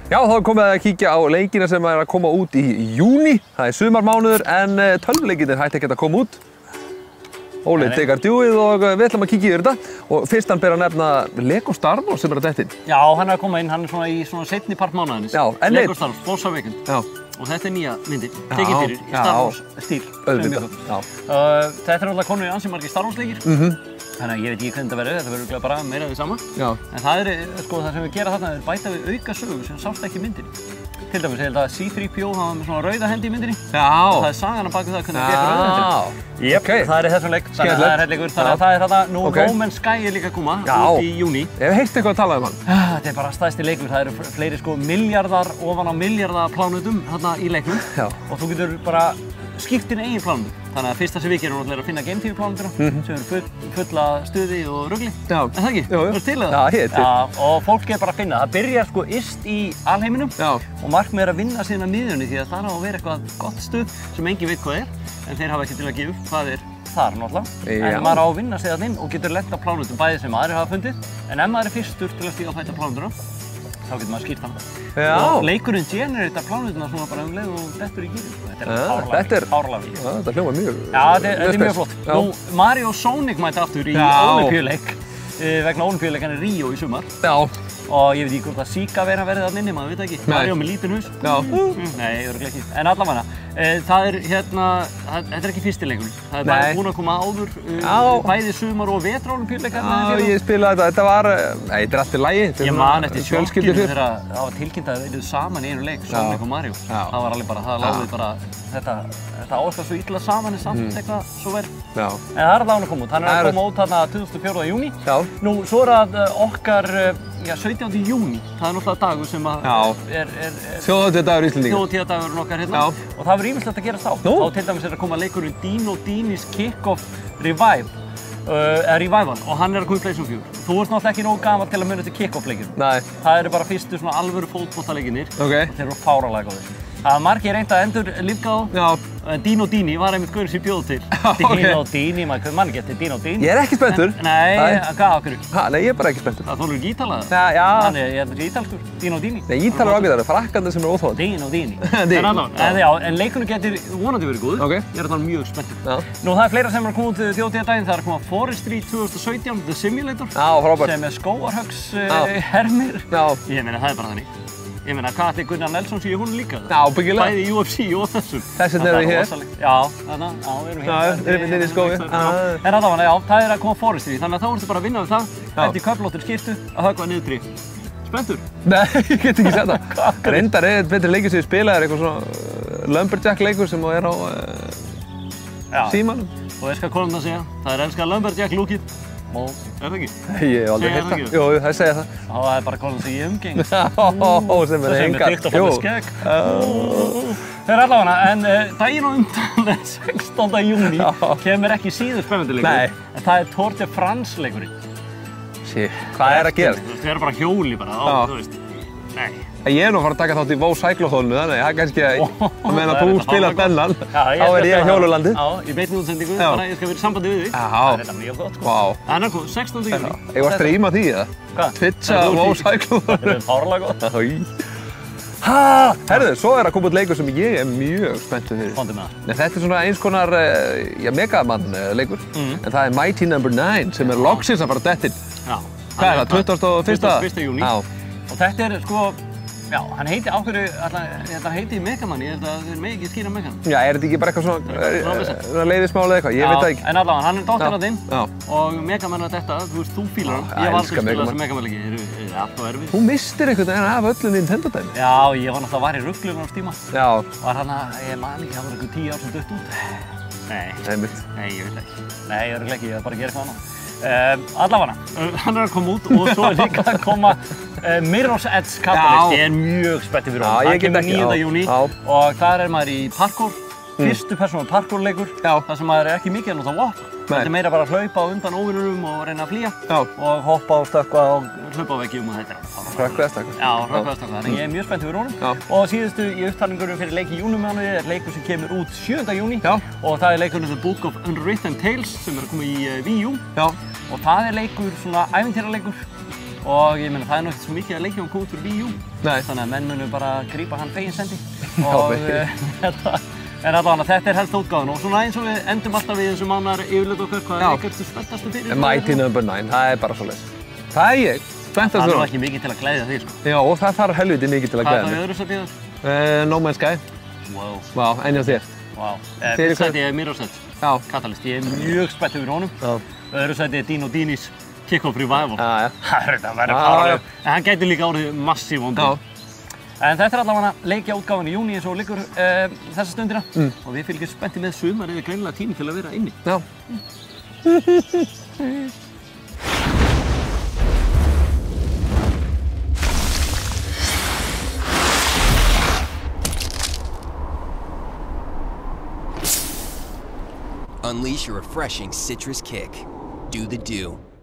Já, þá er komið að kíkja á leikina sem er að koma út í júní. Það er sumarmánuður en tölvuleikirnir hætti ekki að koma út. Óli tekur djúið og við ætlum að kíkja yfir þetta. Og fyrst hann ber að nefna Lego Star Wars sem er að detta inn. Já, hann er að koma inn, hann er svona í seinni part mánaðarins. Já, en Lego Star Wars, Forsaken. Já. Og þetta er nýja myndin, tekið fyrir í Star Wars stíl. Auðvitað, já. Þetta er alltaf konur í ansi margir Star Wars leikir. Þannig að ég veit ekki hvernig þetta verður örugglega bara meira við sama. Já. En það er, sko, það sem við gera þarna er bæta við auka sögu sem sást ekki í myndinni. Til dæmis, ég held að C-3PO hafa með svona rauða hendi í myndinni. Já. Og það er sagan á bak við það hvernig það fékk rauða hendi. Jep, það er í þessum leik. Þannig að það er hellingur. Þannig að það er þarna, nú No Man's Sky er líka að koma út í júní. Ég hef heyrt eitthvað að tala um hann. Þetta er bara stærsti leikur. Það eru fleiri sko miljardar ofan á miljardar plánutum þarna í leiknum. Já. Og þú getur bara skipt þín eigin plánutum. Þannig að fyrsta sem við gerum er að finna Game TV plánutuna sem eru fulla stuði og rugli. Já. Er það ekki? Jú. Þú ert til það? Já, ég er til. Já, og fólk er bara að finna. Það byrjar sko yst í alheiminum og markmið er að vinna síðan að miðjunni því að það á að vera eitthvað gott stuð sem enginn veit hvað er en þeir hafa ekki til að gefa upp hvað er þar náttúrulega. En maður á að vinna sig þarna inn og getur lent á plánutum bæði sem aðrir hafa fundið en ef maður er fyrstur til að stíga á fæta plánutuna þá getur maður skýrt hann. Og leikurinn generata plánutuna svona bara leið og dettur í gírinn. Þetta er hárlega víð. Þetta hljómar mjög. Já, þetta er mjög flott. Nú, Mario og Sonic mæta aftur í Ólympíuleik vegna Ólympíuleikanna í Ríó í sumar. Já. Og ég veit ekki hvort að Sika verður þarna inni, maður veit ekki. Mario með lítinn hús. Já. Nei, örugglega ekki. En allavega, það er hérna, þetta er ekki fyrsti leikurinn. Það er bara búin að koma áður bæði sumar og vetraólympíuleikarnir. Já, ég spilaði þetta. Þetta var, nei, þetta er allt í lagi. Ég man eftir sjokkinu þegar það var tilkynnt að þeir eru saman í einu leik, Sonic og Mario. Það var alveg bara, það láði bara þetta áhersla svo illa saman en samt eitthvað svo verð. En það er allavega að koma út. Hann er að koma út þarna 2004. júní. Nú, svo er það okkar 17. júní. Það er náttúrulega dagur sem er þjóðhátíðardagur Íslendinga. Þjóðhátíðardagurinn okkar hérna. Og það verður ýmislegt að gerast þá. Þá til dæmis er að koma leikurinn Dino Dinis Kick-Off Revival og hann er að koma í PlayStation 4. Þú ert náttúrulega ekki nógu gamall til að muna eftir Kick-Off leikinn. Nei. Það eru bara fyrstu svona alvöru fótboltaleikirnir. Og þeir eru fáralega góðir. Það var margir reynt að endur lífgáð. Já. Dino Dini var einmitt gaurinn sem bjóð til. Dino Dini, maður mann ekki eftir Dino Dini. Ég er ekki spenntur. Nei, hvað okkur? Nei, ég er bara ekki spenntur. Það þólur ekki ítalaða? Já. Þannig, ég er ítalskur. Dino Dini. Nei, ítalar ágæðar, frakkandi sem er óþólandi. Dino Dini. En leikunum getur vonandi verið góður. Ég er þannig mjög spenntur. Nú, það er fleira sem er að koma út þjóðhátíðardaginn. Það er að koma Forestry 2017, The Simulator. Já, frábært. Sem er skógarhöggshermir. Ég meina, það er bara þannig. Ég meina, hvað ætli Gunnar Nelson sé hún líka? Já, byggilega. Bæði í UFC og þessum. Þess vegna erum við hér. Já, þarna, við erum hér. Já, við erum inn í skógi. En allavega, já, það er að koma Forestry, þannig að þá ertu bara að vinna við það, eftir köflóttur skiptu, að höggva niður tré. Spenntur? Nei, ég get ekki sett það. Reyndar er betri leikur sem ég spilaði eitthvað svona Lumberjack leikur sem er á símanum. Og veist hvað konum það segja? Það er elskað Lumberjack lúkið. Er það ekki? Ég hef aldrei heyrt það. Jú, það segja það. Það er bara konum sem ég umgengst. Sem er engar. Sem er dýrt að fá með skegg. Það er allavega, en daginn og undan 16. júní kemur ekki síður spennandi leikur. En það er Tour de France leikurinn. Hvað er að gera? Það er bara hjóli bara, þú veist. Nei. Ég er nú að fara að taka þátt í Vó Cyclohólnu, þannig að kannski að meðan að þú spilar bennan, þá er ég á hjólulandið. Já, í beinni útsendingu, bara ég skal vera í sambandi við þig. Það er þetta mjög gott, sko. Það er hvað, 16. júní. Ég var að stríma því, eða? Hvað? Twitcha Vó Cyclohólnu. Það er fárlega gott. Herðu, svo er að koma út leikur sem ég er mjög spenntur fyrir. Fóndum með það. Þetta er svona eins konar, Megaman leikur, en það er Mighty No. 9 sem er loksins að fara að detta inn. Já. Hvað er það, 21. júní? Já. Og þetta er, sko, já, hann heiti ákveðu, hann heiti Megaman, ég held að þeir megi ekki skýra Megaman. Já, er þetta ekki bara eitthvað svona leiðismál eða eitthvað, ég veit það ekki. En allavega, hann er dóttir að þinn og Megaman er þetta, þú veist, þú fílar hann. Ég var alltaf að spila þessi Megaman-leiki, það er allt og erfið. Þú mistir einhvern veginn af öllu Nintendo-dæmi. Já, ég var náttúrulega var í rugglunum á tíma. Já. Var hann að, ég man ekki, það var eitthvað 10 ár sem dött út. Nei, ég veit ekki. Nei, ég er ekki, ég var bara að gera eitthvað annað. Allavega, hann er að koma út og svo er líka að koma Mirror's Edge Catalyst. Ég er mjög spenntið fyrir honum. Það kemur 9. júní og þar er maður í parkour, fyrstu persónu parkourleikur. Það sem maður er ekki mikið að nota vopn. Þetta er meira bara að hlaupa á undan óvinnunum og reyna að flýja og hoppa og stökkva og hlaupa á veggjum og þetta er hrökkva eða stökkva. Já, hrökkva eða stökkva. Þannig ég er mjög spenntið fyrir honum. Og síðustu í upptalningunum fyrir leik í júnímánuði er leikur sem kemur út 7. júní og það er leikurinn The Book of Unwritten Tales sem er að koma í Wii U. Og það er leikur, svona ævintýraleikur og ég meina það nú ekkert svo mikið að leikjum koma út fyrir Wii U. Nei. Þannig að menn munu bara grípa hann feginsendi og en allavega þetta helsta útgáfan og svona eins og við endum alltaf í þessum mánaðar yfirleitt okkar hvað leikar þú spenntastu fyrir? Mighty No. 9, það bara svoleiðis. Það ég, spenntastu fyrir. Það ekki mikið til að glæðja þig sko. Já, og það þarf helviti mikið til að glæðja mig. Hvað er öðru sætið þar? No Man's Sky. Wow. Vá, en hjá þér? Vá. Fyrst sætið Mirror's Edge. Já. Catalyst, ég mjög spennt yfir honum. Já. Öðru sætið Dino Dinis Kick-Off Revival. Já. Það verður fáránlegt. En hann gæti líka orðið massív vondur. En þetta allavega leikjaútgáfan í júní eins og liggur þessa stundina og við fylgjum spennti með sumar eða greinilega tími til að vera inni. Já. Unleash your refreshing citrus kick. Do the do.